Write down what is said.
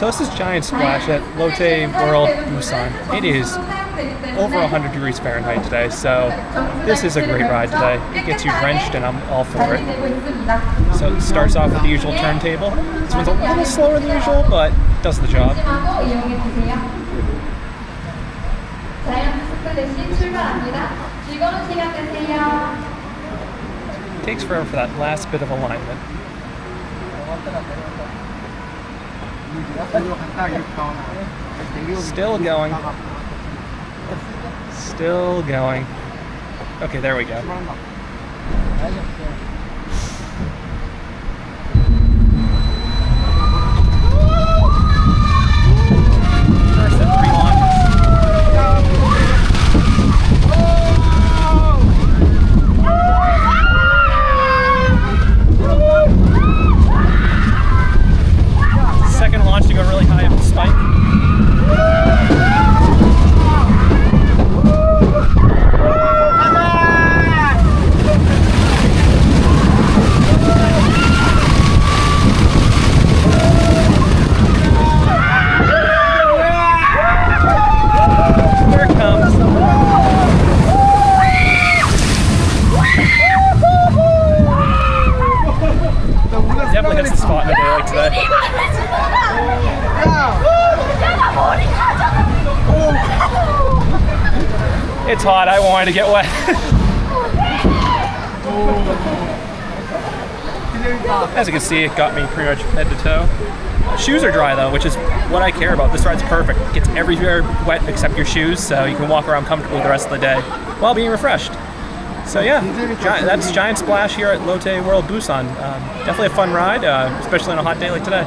So this is Giant Splash at Lotte World Busan. It is over 100 degrees Fahrenheit today, so this is a great ride today. It gets you drenched and I'm all for it. So it starts off with the usual turntable. This one's a little slower than usual, but does the job. It takes forever for that last bit of alignment. Still going. Still going. Okay, there we go. First at 3 launches. Second launch to go really high up the spike. Here it comes. Definitely hits the spot in a day like today. It's hot, I wanted to get wet. As you can see, it got me pretty much head to toe. Shoes are dry though, which is what I care about. This ride's perfect. It gets everywhere wet except your shoes, so you can walk around comfortably the rest of the day while being refreshed. So yeah, that's Giant Splash here at Lotte World Busan. Definitely a fun ride, especially on a hot day like today.